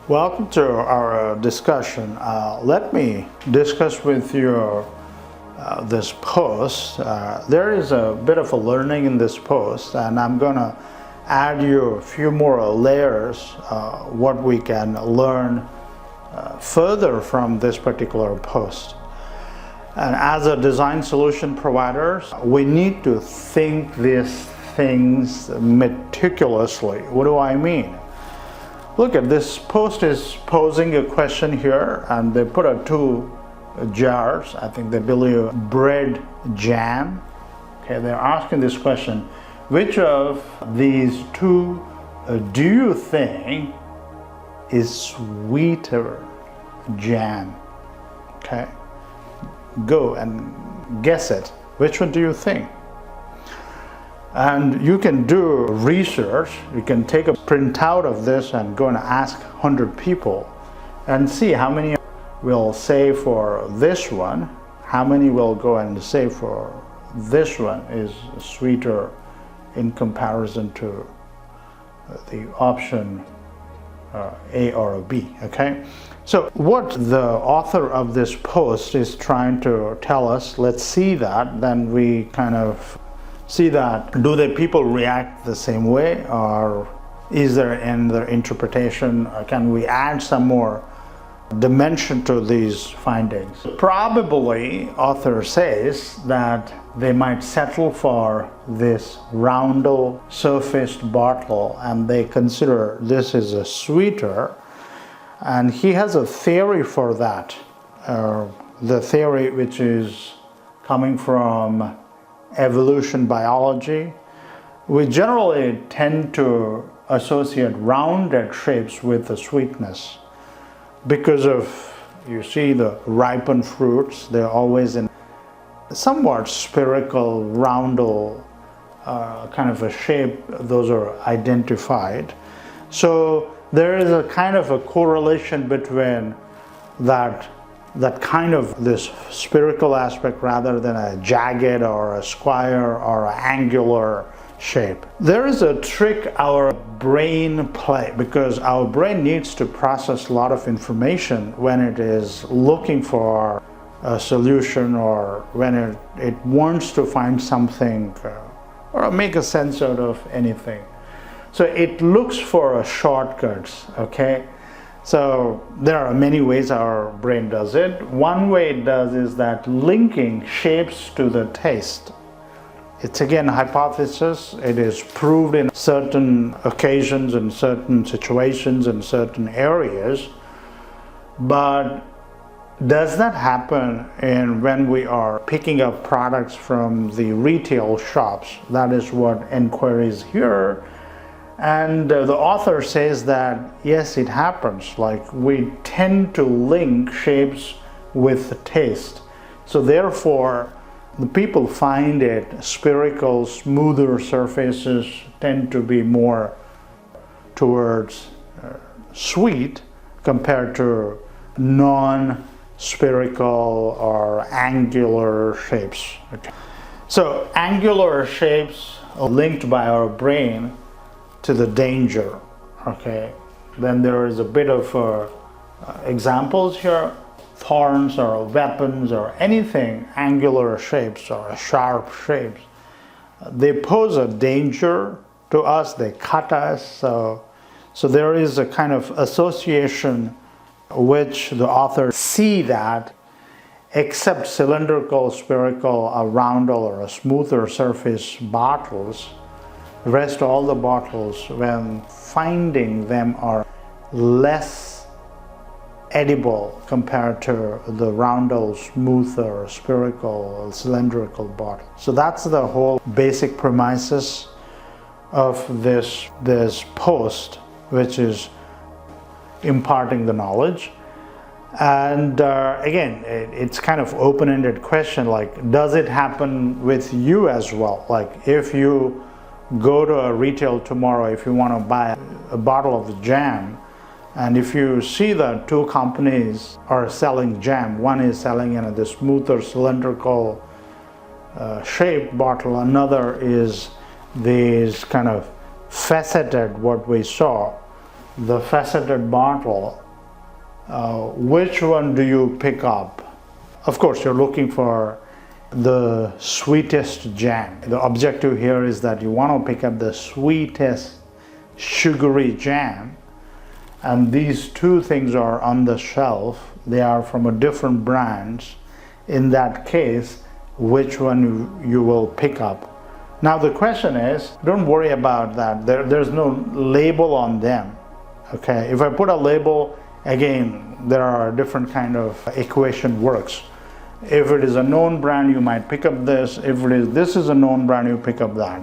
Welcome to our discussion. Let me discuss with you this post. There is a bit of a learning in this post, and I'm going to add you a few more layers what we can learn further from this particular post. And as a design solution providers, we need to think these things meticulously. What do I mean? Look at this post is posing a question here, and they put two jars. I think they believe bread jam. Okay, they're asking this question: which of these two do you think is sweeter jam? Okay, go and guess it. Which one do you think? And you can do research. You can take a printout of this and go and ask 100 people and see how many will say for this one, how many will go and say for this one is sweeter in comparison to the option A or B. Okay, so what the author of this post is trying to tell us, let's see that, then we kind of see that, do the people react the same way, or is there in their interpretation, or can we add some more dimension to these findings? Probably author says that they might settle for this roundel surfaced bottle and they consider this is a sweeter, and he has a theory for that. The theory which is coming from evolution biology. We generally tend to associate rounded shapes with the sweetness because of, you see the ripened fruits, they're always in somewhat spherical, roundel kind of a shape. Those are identified. So there is a kind of a correlation between that kind of this spherical aspect rather than a jagged or a square or an angular shape. There is a trick our brain play, because our brain needs to process a lot of information when it is looking for a solution, or when it wants to find something or make a sense out of anything. So it looks for shortcuts, okay? So there are many ways our brain does it. One way it does is that linking shapes to the taste. It's again a hypothesis. It is proved in certain occasions, in certain situations, in certain areas. But does that happen when we are picking up products from the retail shops? That is what inquiries here. And the author says that yes, it happens. Like, we tend to link shapes with taste. So therefore, the people find it spherical, smoother surfaces tend to be more towards sweet compared to non-spherical or angular shapes. Okay. So angular shapes are linked by our brain to the danger. Okay, then there is a bit of examples here: thorns or weapons or anything angular shapes or sharp shapes, they pose a danger to us, they cut us. So there is a kind of association which the author see that except cylindrical, spherical, a roundel or a smoother surface bottles, the rest, all the bottles, when finding them, are less edible compared to the roundel, smoother, spherical, cylindrical bottle. So that's the whole basic premises of this post, which is imparting the knowledge. And again, it's kind of open-ended question, like, does it happen with you as well? Like, if you go to a retail tomorrow, if you want to buy a bottle of jam, and if you see that two companies are selling jam, one is selling in the smoother cylindrical shaped bottle, another is these kind of faceted, what we saw, the faceted bottle, which one do you pick up? Of course, you're looking for the sweetest jam. The objective here is that you want to pick up the sweetest sugary jam, and these two things are on the shelf. They are from a different brands. In that case, which one you will pick up? Now the question is, don't worry about that. There's no label on them. Okay, if I put a label, again, there are different kind of equation works. If it is a known brand, you might pick up this. If this is a known brand, you pick up that.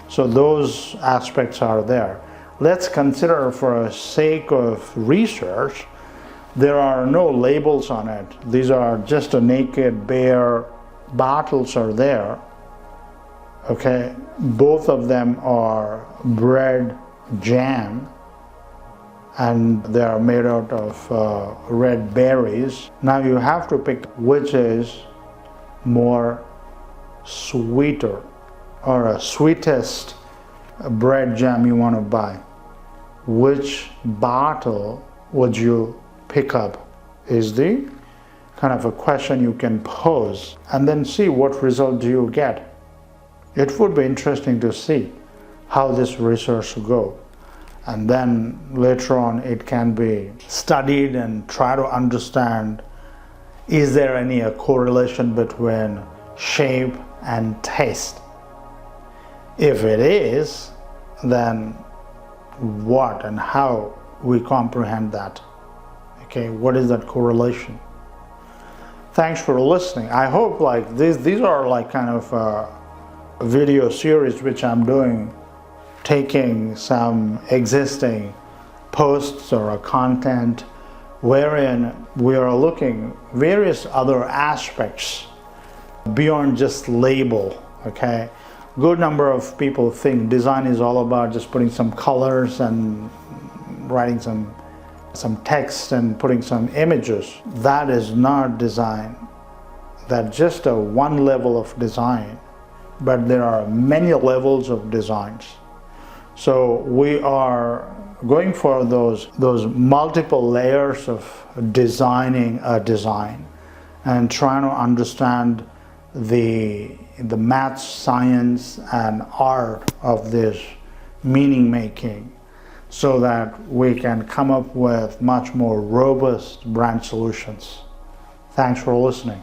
So those aspects are there. Let's consider, for a sake of research, there are no labels on it. These are just a naked, bare bottles are there. Okay, both of them are bread jam, and they are made out of red berries. Now you have to pick which is more sweeter, or a sweetest bread jam you want to buy. Which bottle would you pick up is the kind of a question you can pose, and then see what result do you get. It would be interesting to see how this research go, and then later on it can be studied and try to understand, is there any correlation between shape and taste? If it is, then what and how we comprehend that? Okay, what is that correlation? Thanks for listening. I hope like these are like kind of a video series which I'm doing, taking some existing posts or a content wherein we are looking various other aspects beyond just label. Okay, good number of people think design is all about just putting some colors and writing some text and putting some images. That is not design. That's just a one level of design, but there are many levels of designs. So we are going for those multiple layers of designing a design and trying to understand the math, science, and art of this meaning making, so that we can come up with much more robust brand solutions. Thanks for listening.